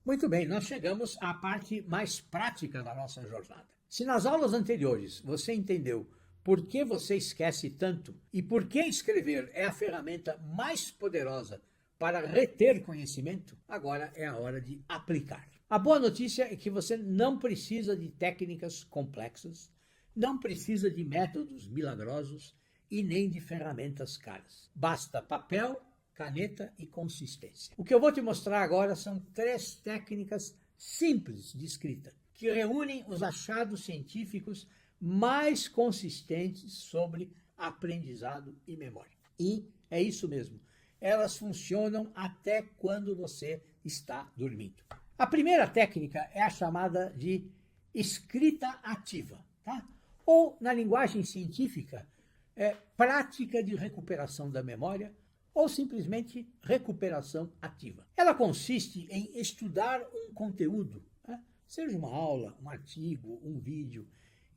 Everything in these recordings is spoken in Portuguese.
Muito bem, nós chegamos à parte mais prática da nossa jornada. Se nas aulas anteriores você entendeu por que você esquece tanto e por que escrever é a ferramenta mais poderosa para reter conhecimento, agora é a hora de aplicar. A boa notícia é que você não precisa de técnicas complexas, não precisa de métodos milagrosos e nem de ferramentas caras. Basta papel, caneta e consistência. O que eu vou te mostrar agora são 3 técnicas simples de escrita, que reúnem os achados científicos mais consistentes sobre aprendizado e memória. E é isso mesmo, elas funcionam até quando você está dormindo. A primeira técnica é a chamada de escrita ativa, tá? Ou, na linguagem científica, prática de recuperação da memória, ou simplesmente recuperação ativa. Ela consiste em estudar um conteúdo, né? Seja uma aula, um artigo, um vídeo,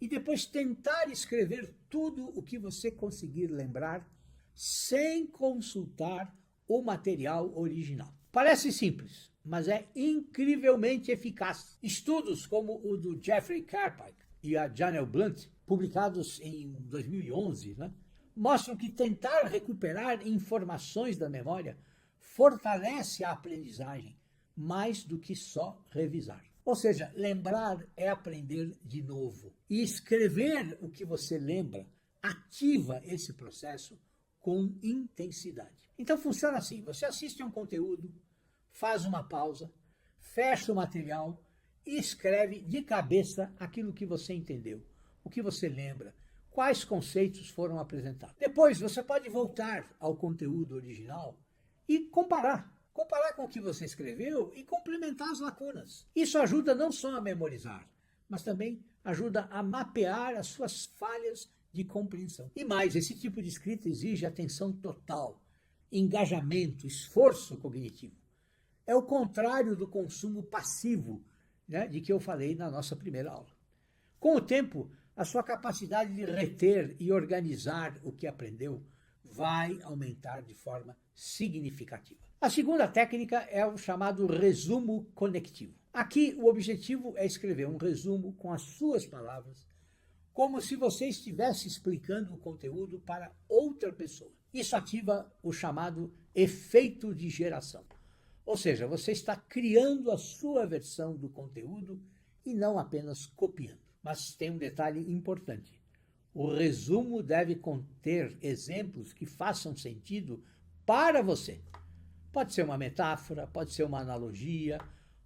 e depois tentar escrever tudo o que você conseguir lembrar sem consultar o material original. Parece simples, mas é incrivelmente eficaz. Estudos como o do Jeffrey Karpik e a Janelle Blunt, publicados em 2011, né, mostram que tentar recuperar informações da memória fortalece a aprendizagem mais do que só revisar. Ou seja, lembrar é aprender de novo. E escrever o que você lembra ativa esse processo com intensidade. Então funciona assim, você assiste a um conteúdo, faz uma pausa, fecha o material e escreve de cabeça aquilo que você entendeu, o que você lembra, quais conceitos foram apresentados. Depois você pode voltar ao conteúdo original e comparar com o que você escreveu e complementar as lacunas. Isso ajuda não só a memorizar, mas também ajuda a mapear as suas falhas de compreensão. E mais, esse tipo de escrita exige atenção total, engajamento, esforço cognitivo. É o contrário do consumo passivo, né, de que eu falei na nossa primeira aula. Com o tempo, a sua capacidade de reter e organizar o que aprendeu vai aumentar de forma significativa. A segunda técnica é o chamado resumo conectivo. Aqui, o objetivo é escrever um resumo com as suas palavras, como se você estivesse explicando o conteúdo para outra pessoa. Isso ativa o chamado efeito de geração. Ou seja, você está criando a sua versão do conteúdo e não apenas copiando. Mas tem um detalhe importante. O resumo deve conter exemplos que façam sentido para você. Pode ser uma metáfora, pode ser uma analogia,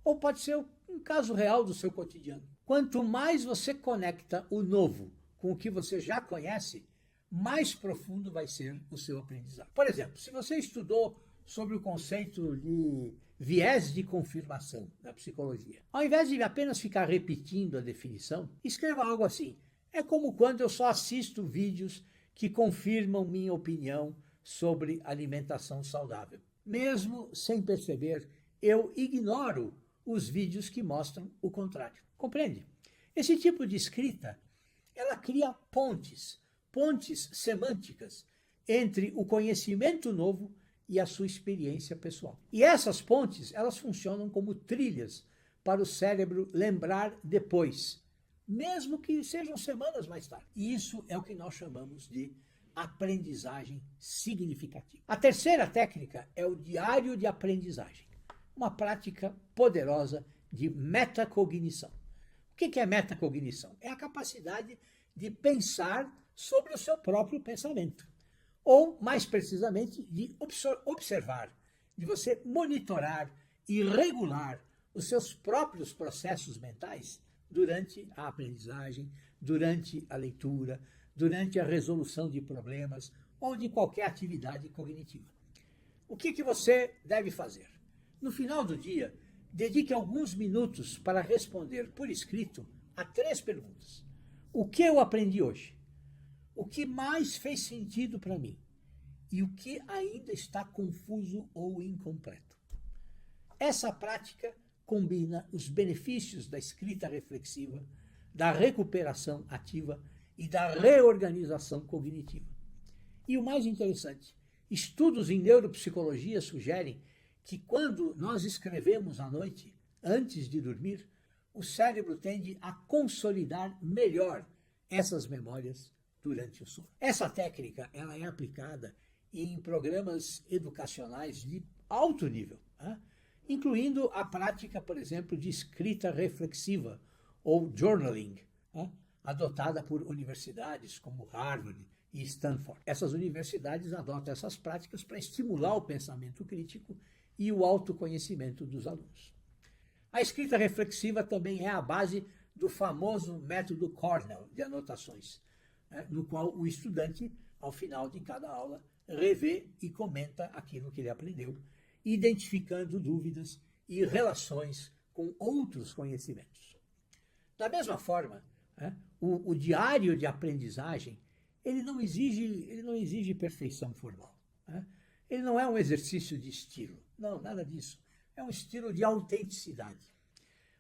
ou pode ser um caso real do seu cotidiano. Quanto mais você conecta o novo com o que você já conhece, mais profundo vai ser o seu aprendizado. Por exemplo, se você estudou sobre o conceito de viés de confirmação na psicologia, ao invés de apenas ficar repetindo a definição, escreva algo assim: é como quando eu só assisto vídeos que confirmam minha opinião sobre alimentação saudável. Mesmo sem perceber, eu ignoro os vídeos que mostram o contrário. Compreende? Esse tipo de escrita, ela cria pontes semânticas entre o conhecimento novo e a sua experiência pessoal. E essas pontes, elas funcionam como trilhas para o cérebro lembrar depois, mesmo que sejam semanas mais tarde. E isso é o que nós chamamos de aprendizagem significativa. A terceira técnica é o diário de aprendizagem, uma prática poderosa de metacognição. O que é metacognição? É a capacidade de pensar sobre o seu próprio pensamento. Ou, mais precisamente, de observar, de você monitorar e regular os seus próprios processos mentais durante a aprendizagem, durante a leitura, durante a resolução de problemas ou de qualquer atividade cognitiva. O que você deve fazer? No final do dia, dedique alguns minutos para responder por escrito a 3 perguntas. O que eu aprendi hoje? O que mais fez sentido para mim? E o que ainda está confuso ou incompleto? Essa prática combina os benefícios da escrita reflexiva, da recuperação ativa e da reorganização cognitiva. E o mais interessante, estudos em neuropsicologia sugerem que quando nós escrevemos à noite, antes de dormir, o cérebro tende a consolidar melhor essas memórias durante o sono. Essa técnica ela é aplicada em programas educacionais de alto nível, né? Incluindo a prática, por exemplo, de escrita reflexiva, ou journaling, né? Adotada por universidades como Harvard e Stanford. Essas universidades adotam essas práticas para estimular o pensamento crítico e o autoconhecimento dos alunos. A escrita reflexiva também é a base do famoso método Cornell de anotações, né, no qual o estudante, ao final de cada aula, revê e comenta aquilo que ele aprendeu, identificando dúvidas e relações com outros conhecimentos. Da mesma forma, né, o diário de aprendizagem ele não exige perfeição formal, né? Ele não é um exercício de estilo, não, nada disso. É um estilo de autenticidade.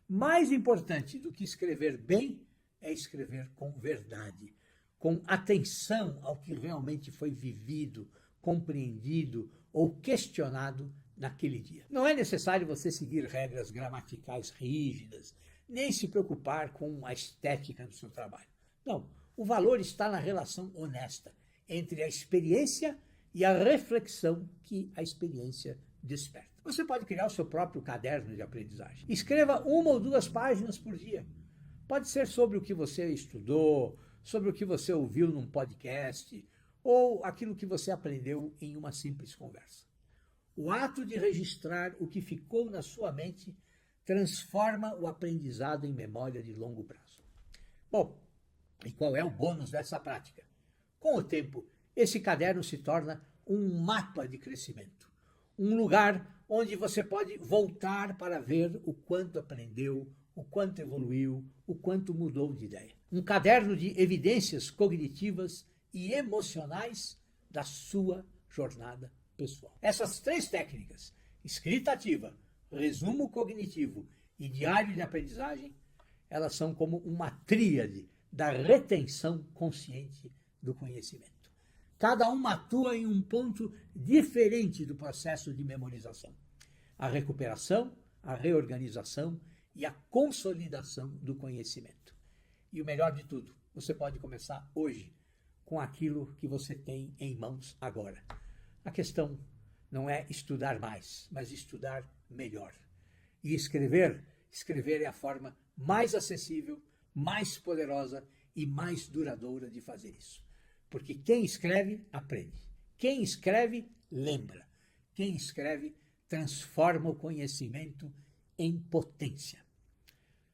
Mais importante do que escrever bem é escrever com verdade, com atenção ao que realmente foi vivido, compreendido ou questionado naquele dia. Não é necessário você seguir regras gramaticais rígidas, nem se preocupar com a estética do seu trabalho. Não, o valor está na relação honesta entre a experiência e a reflexão que a experiência desperta. Você pode criar o seu próprio caderno de aprendizagem. Escreva 1 ou 2 páginas por dia. Pode ser sobre o que você estudou, sobre o que você ouviu num podcast, ou aquilo que você aprendeu em uma simples conversa. O ato de registrar o que ficou na sua mente transforma o aprendizado em memória de longo prazo. Bom, e qual é o bônus dessa prática? Com o tempo, esse caderno se torna um mapa de crescimento, um lugar onde você pode voltar para ver o quanto aprendeu, o quanto evoluiu, o quanto mudou de ideia. Um caderno de evidências cognitivas e emocionais da sua jornada pessoal. Essas 3 técnicas, escrita ativa, resumo cognitivo e diário de aprendizagem, elas são como uma tríade da retenção consciente do conhecimento. Cada uma atua em um ponto diferente do processo de memorização. A recuperação, a reorganização e a consolidação do conhecimento. E o melhor de tudo, você pode começar hoje com aquilo que você tem em mãos agora. A questão não é estudar mais, mas estudar melhor. E escrever é a forma mais acessível, mais poderosa e mais duradoura de fazer isso. Porque quem escreve, aprende. Quem escreve, lembra. Quem escreve, transforma o conhecimento em potência.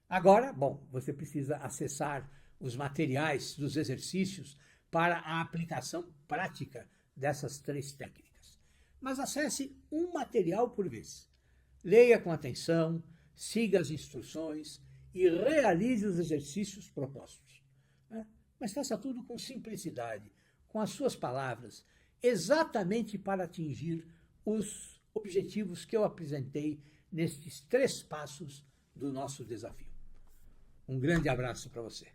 Agora, bom, você precisa acessar os materiais dos exercícios para a aplicação prática dessas 3 técnicas. Mas acesse um material por vez. Leia com atenção, siga as instruções e realize os exercícios propostos. Mas faça tudo com simplicidade, com as suas palavras, exatamente para atingir os objetivos que eu apresentei nestes 3 passos do nosso desafio. Um grande abraço para você.